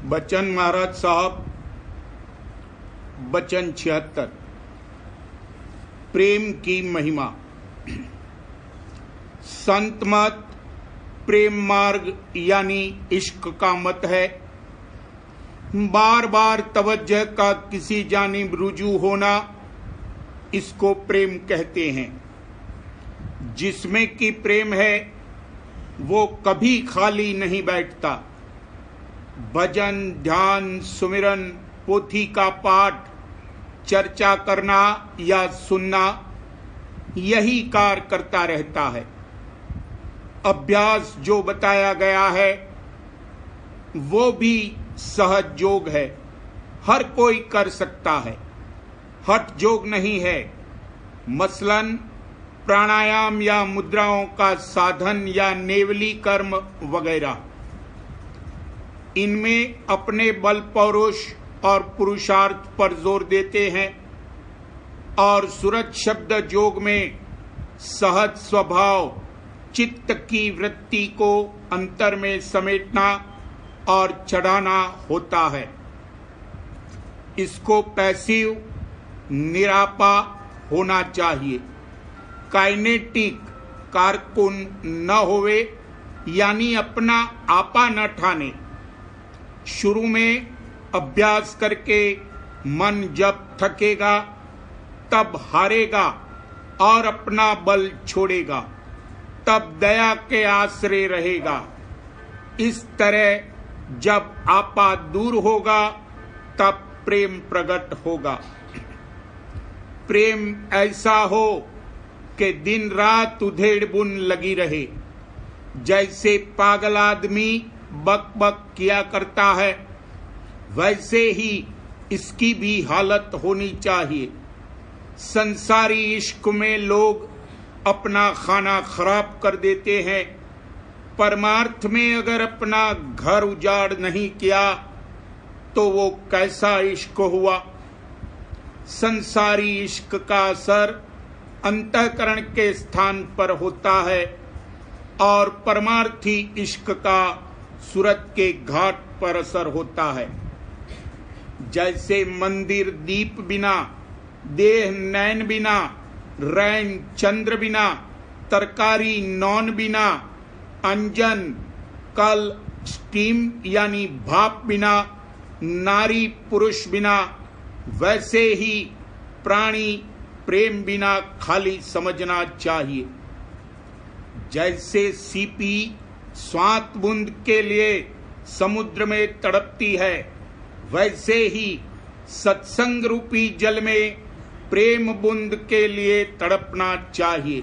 बच्चन महाराज साहब, बचन 76। प्रेम की महिमा। संत मत प्रेम मार्ग यानी इश्क का मत है। बार बार तवज्जो का किसी जानिब रुजू होना, इसको प्रेम कहते हैं। जिसमें कि प्रेम है वो कभी खाली नहीं बैठता। भजन, ध्यान, सुमिरन, पोथी का पाठ, चर्चा करना या सुनना, यही कार्य करता रहता है। अभ्यास जो बताया गया है वो भी सहज योग है, हर कोई कर सकता है, हठ योग नहीं है। मसलन प्राणायाम या मुद्राओं का साधन या नेवली कर्म वगैरह, इनमें अपने बल पौरुष और पुरुषार्थ पर जोर देते हैं। और सूरज शब्द योग में सहज स्वभाव चित्त की वृत्ति को अंतर में समेटना और चढ़ाना होता है। इसको पैसिव निरापा होना चाहिए, काइनेटिक कारकुन न होवे, यानी अपना आपा न ठाने। शुरू में अभ्यास करके मन जब थकेगा तब हारेगा और अपना बल छोड़ेगा, तब दया के आश्रय रहेगा। इस तरह जब आपा दूर होगा तब प्रेम प्रकट होगा। प्रेम ऐसा हो कि दिन रात उधेड़ बुन लगी रहे। जैसे पागल आदमी बक बक किया करता है, वैसे ही इसकी भी हालत होनी चाहिए। संसारी इश्क में लोग अपना खाना खराब कर देते हैं। परमार्थ में अगर अपना घर उजाड़ नहीं किया तो वो कैसा इश्क हुआ। संसारी इश्क का असर अंतःकरण के स्थान पर होता है और परमार्थी इश्क का सूरत के घाट पर असर होता है। जैसे मंदिर दीप बिना, देह नैन बिना, रैन चंद्र बिना, तरकारी नौन बिना, अंजन कल स्टीम यानी भाप बिना, नारी पुरुष बिना, वैसे ही प्राणी प्रेम बिना खाली समझना चाहिए। जैसे सीपी स्वांत बूंद के लिए समुद्र में तड़पती है, वैसे ही सत्संग रूपी जल में प्रेम बूंद के लिए तड़पना चाहिए।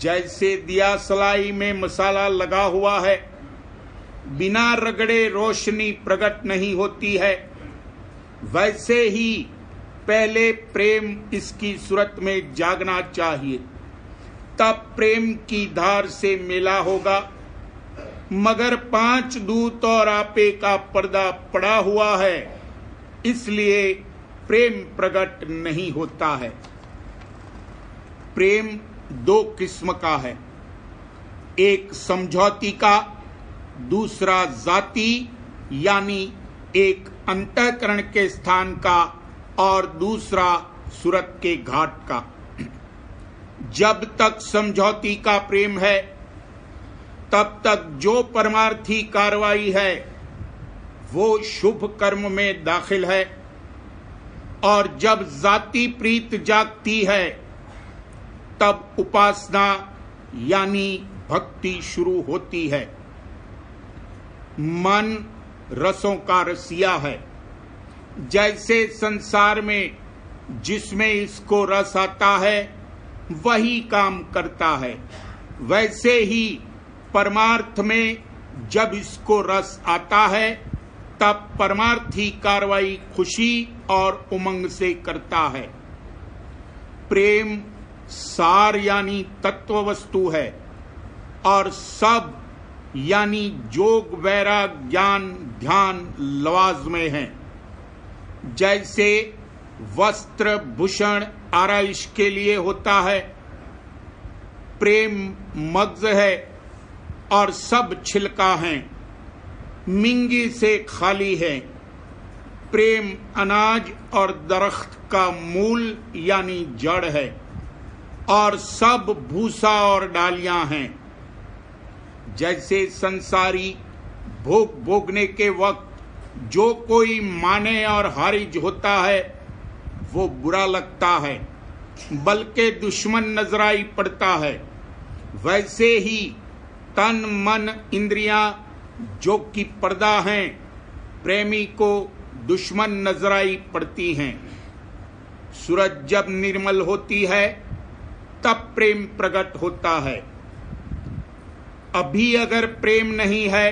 जैसे दिया सलाई में मसाला लगा हुआ है, बिना रगड़े रोशनी प्रकट नहीं होती है, वैसे ही पहले प्रेम इसकी सूरत में जागना चाहिए, तब प्रेम की धार से मेला होगा। मगर 5 दूत और आपे का पर्दा पड़ा हुआ है, इसलिए प्रेम प्रकट नहीं होता है। प्रेम 2 किस्म का है, एक समझौती का, दूसरा जाति यानी एक अंतःकरण के स्थान का और दूसरा सूरत के घाट का। जब तक समझौती का प्रेम है तब तक जो परमार्थी कार्रवाई है वो शुभ कर्म में दाखिल है, और जब जाति प्रीत जागती है तब उपासना यानी भक्ति शुरू होती है। मन रसों का रसिया है। जैसे संसार में जिसमें इसको रस आता है वही काम करता है, वैसे ही परमार्थ में जब इसको रस आता है तब परमार्थी कार्रवाई खुशी और उमंग से करता है। प्रेम सार यानी तत्व वस्तु है और सब यानी जोग वैराग ज्ञान ध्यान लवाज़में है। जैसे वस्त्र भूषण आराइश के लिए होता है, प्रेम मग्ज है और सब छिलका हैं। मिंगी से खाली है। प्रेम अनाज और दरख्त का मूल यानी जड़ है और सब भूसा और डालियां हैं। जैसे संसारी भोग भोगने के वक्त जो कोई माने और हारिज होता है वो बुरा लगता है, बल्कि दुश्मन नजराई पड़ता है, वैसे ही तन मन इंद्रियां जो कि पर्दा हैं प्रेमी को दुश्मन नजराई पड़ती हैं। सूरज जब निर्मल होती है तब प्रेम प्रकट होता है। अभी अगर प्रेम नहीं है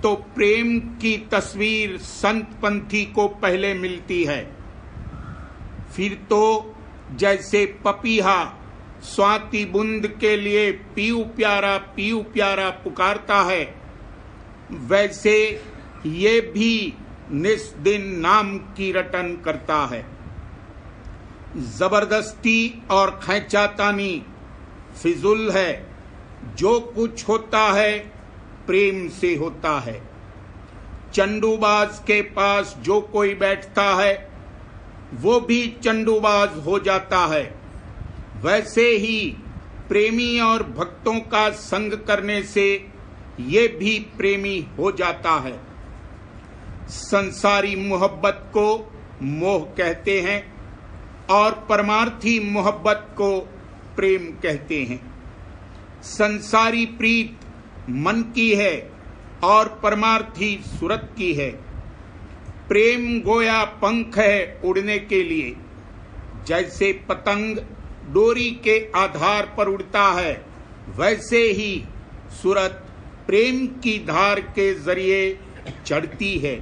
तो प्रेम की तस्वीर संत पंथी को पहले मिलती है। फिर तो जैसे पपीहा स्वाति बूंद के लिए पीऊ प्यारा पुकारता है, वैसे ये भी निस्दिन नाम की रटन करता है। जबरदस्ती और खैंचातानी फिजूल है। जो कुछ होता है प्रेम से होता है। चंडूबाज के पास जो कोई बैठता है वो भी चंडूबाज हो जाता है। वैसे ही प्रेमी और भक्तों का संग करने से ये भी प्रेमी हो जाता है। संसारी मोहब्बत को मोह कहते हैं और परमार्थी मोहब्बत को प्रेम कहते हैं। संसारी प्रीत मन की है और परमार्थी सूरत की है। प्रेम गोया पंख है उड़ने के लिए। जैसे पतंग डोरी के आधार पर उड़ता है, वैसे ही सूरत प्रेम की धार के जरिए चढ़ती है।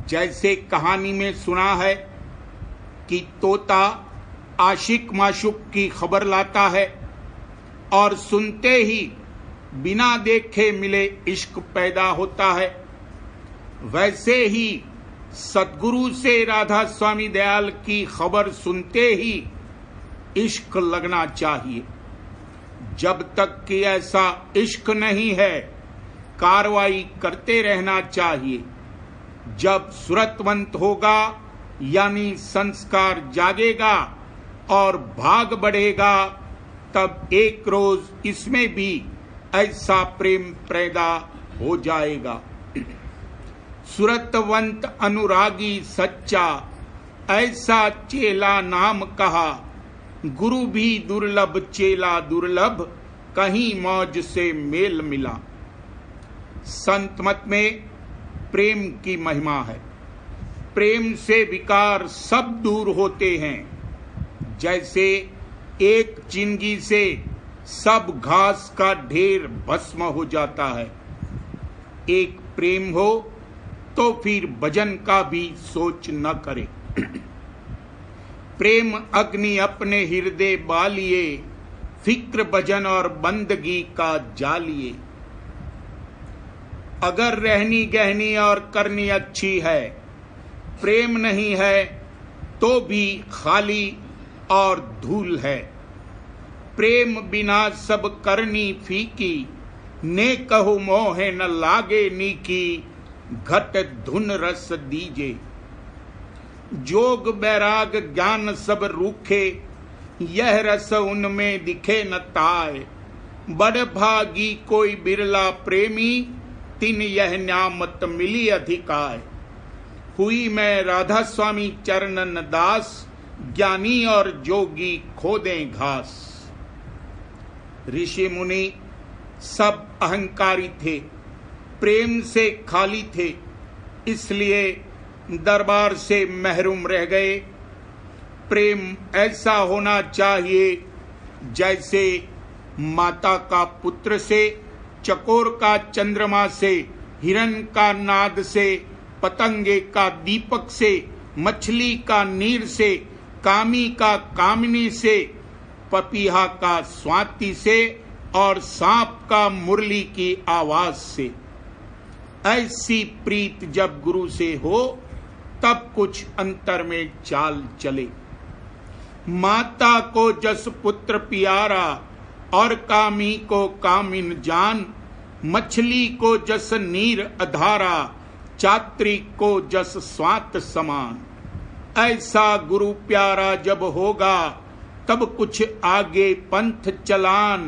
जैसे कहानी में सुना है कि तोता आशिक माशुक की खबर लाता है और सुनते ही बिना देखे मिले इश्क पैदा होता है, वैसे ही सद्गुरु से राधा स्वामी दयाल की खबर सुनते ही इश्क लगना चाहिए। जब तक कि ऐसा इश्क नहीं है कार्रवाई करते रहना चाहिए। जब सूरतवंत होगा यानी संस्कार जागेगा और भाग बढ़ेगा, तब एक रोज इसमें भी ऐसा प्रेम पैदा हो जाएगा। सूरतवंत अनुरागी सच्चा ऐसा चेला नाम कहा, गुरु भी दुर्लभ चेला दुर्लभ कहीं मौज से मेल मिला। संत मत में प्रेम की महिमा है। प्रेम से विकार सब दूर होते हैं। जैसे एक चिंगी से सब घास का ढेर भस्म हो जाता है। एक प्रेम हो तो फिर भजन का भी सोच न करे। प्रेम अग्नि अपने हृदय बालिए, फिक्र भजन और बंदगी का जालिए। अगर रहनी गहनी और करनी अच्छी है, प्रेम नहीं है तो भी खाली और धूल है। प्रेम बिना सब करनी फीकी, ने कहो मोहे न लागे नीकी, घट धुन रस दीजे। जोग बैराग ज्ञान सब रूखे, यह रस उनमें दिखे न ताय। बड़ भागी कोई बिरला प्रेमी, तिन यह न्यामत मिली अधिकाय। हुई मैं राधा स्वामी चरणन दास, ज्ञानी और जोगी खोदें घास। ऋषि मुनि सब अहंकारी थे, प्रेम से खाली थे, इसलिए दरबार से महरूम रह गए। प्रेम ऐसा होना चाहिए जैसे माता का पुत्र से, चकोर का चंद्रमा से, हिरन का नाद से, पतंगे का दीपक से, मछली का नीर से, कामी का कामिनी से, पपीहा का स्वाति से और सांप का मुरली की आवाज से। ऐसी प्रीत जब गुरु से हो तब कुछ अंतर में चाल चले। माता को जस पुत्र प्यारा और कामी को कामिन जान, मछली को जस नीर अधारा, चात्री को जस स्वात समान। ऐसा गुरु प्यारा जब होगा, तब कुछ आगे पंथ चलान।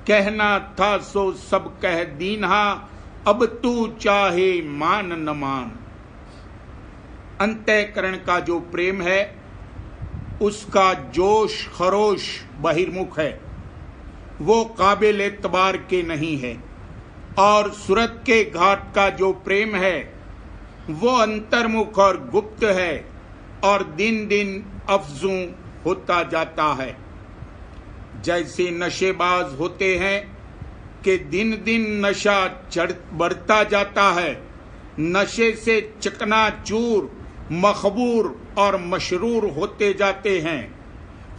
कहना था सो सब कह दीन्हा, अब तू चाहे मान न मान। अंतःकरण का जो प्रेम है उसका जोश खरोश बहिर्मुख है, वो काबिल एतबार के नहीं है। और सूरत के घाट का जो प्रेम है वो अंतर्मुख और गुप्त है और दिन दिन अफजू होता जाता है। जैसे नशेबाज होते हैं कि दिन दिन नशा बढ़ता जाता है, नशे से चकनाचूर मखबूर और मशरूर होते जाते हैं,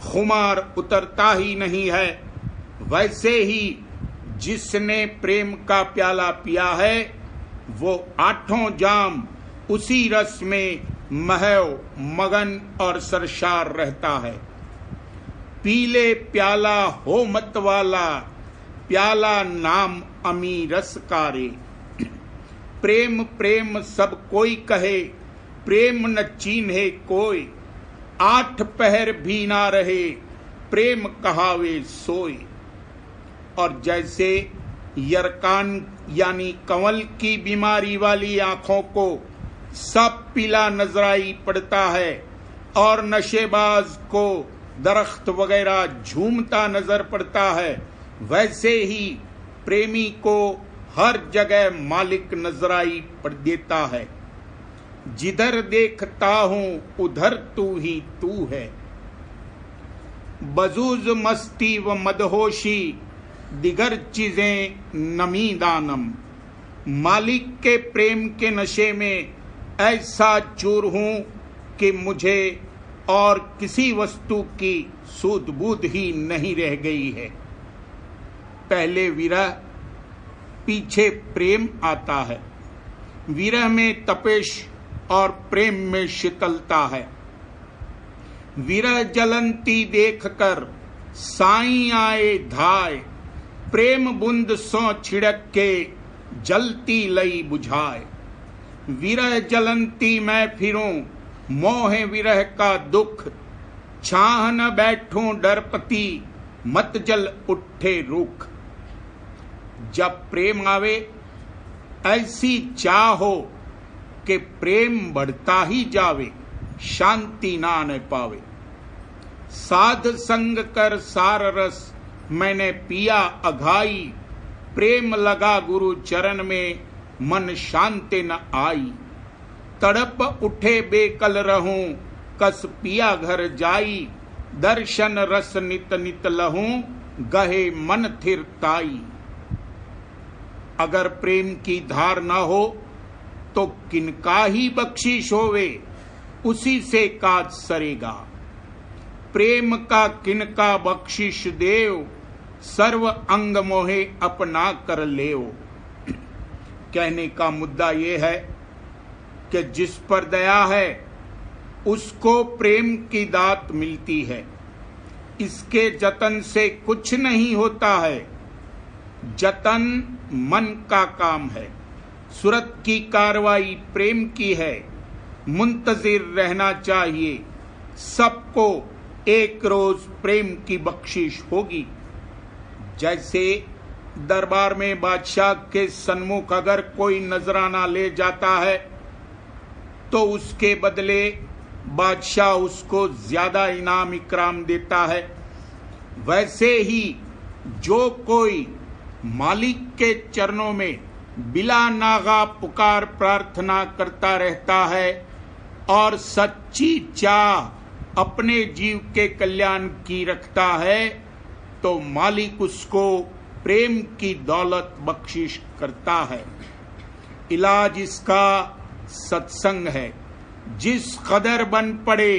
खुमार उतरता ही नहीं है। वैसे ही जिसने प्रेम का प्याला पिया है वो आठों जाम उसी रस में महव मगन और सरशार रहता है। पीले प्याला हो मत वाला, प्याला नाम अमी रस कारे। प्रेम प्रेम सब कोई कहे, प्रेम न चीन्हे कोई। आठ पहर भी ना रहे, प्रेम कहावे सोए। और जैसे यरकान यानी कंवल की बीमारी वाली आंखों को सब पीला नजराई पड़ता है और नशेबाज को दरख्त वगैरह झूमता नजर पड़ता है, वैसे ही प्रेमी को हर जगह मालिक नजराई पड़ देता है। जिधर देखता हूं उधर तू ही तू है। बजूज मस्ती व मदहोशी, दिगर चीजें नमी दानम। मालिक के प्रेम के नशे में ऐसा चूर हूं कि मुझे और किसी वस्तु की सूध बूध ही नहीं रह गई है। पहले विरह, पीछे प्रेम आता है। विरह में तपेश और प्रेम में शीतलता है। विरह जलंती देखकर साईं आए धाय, प्रेम बूंद सो छिड़क के जलती लई बुझाए। विरह जलंती मैं फिरूं, मोह विरह का दुख। छाह न बैठूं डरपति, मत जल उठे रुख। जब प्रेम आवे ऐसी चाह हो कि प्रेम बढ़ता ही जावे, शांति ना न पावे। साध संग कर सार रस मैंने पिया अघाई, प्रेम लगा गुरु चरण में मन शांति न आई। तड़प उठे बेकल रहूं, कस पिया घर जाई। दर्शन रस नित नित लहूं, गहे मन थिर ताई। अगर प्रेम की धार न हो तो किनका ही बख्शिश होवे, उसी से काज सरेगा। प्रेम का किनका बख्शिश देव, सर्व अंग मोहे अपना कर लेओ। कहने का मुद्दा ये है कि जिस पर दया है उसको प्रेम की दात मिलती है। इसके जतन से कुछ नहीं होता है, जतन मन का काम है। सूरत की कार्रवाई प्रेम की है, मुंतजिर रहना चाहिए। सबको एक रोज प्रेम की बख्शिश होगी। जैसे दरबार में बादशाह के सन्मुख अगर कोई नजराना ले जाता है तो उसके बदले बादशाह उसको ज्यादा इनाम इकराम देता है। वैसे ही जो कोई मालिक के चरणों में बिला नागा पुकार प्रार्थना करता रहता है और सच्ची चाह अपने जीव के कल्याण की रखता है, तो मालिक उसको प्रेम की दौलत बख्शिश करता है। इलाज इसका सत्संग है। जिस कदर बन पड़े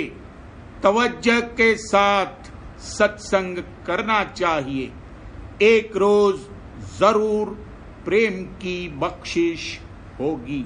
तवज्जो के साथ सत्संग करना चाहिए। एक रोज जरूर प्रेम की बख्शिश होगी।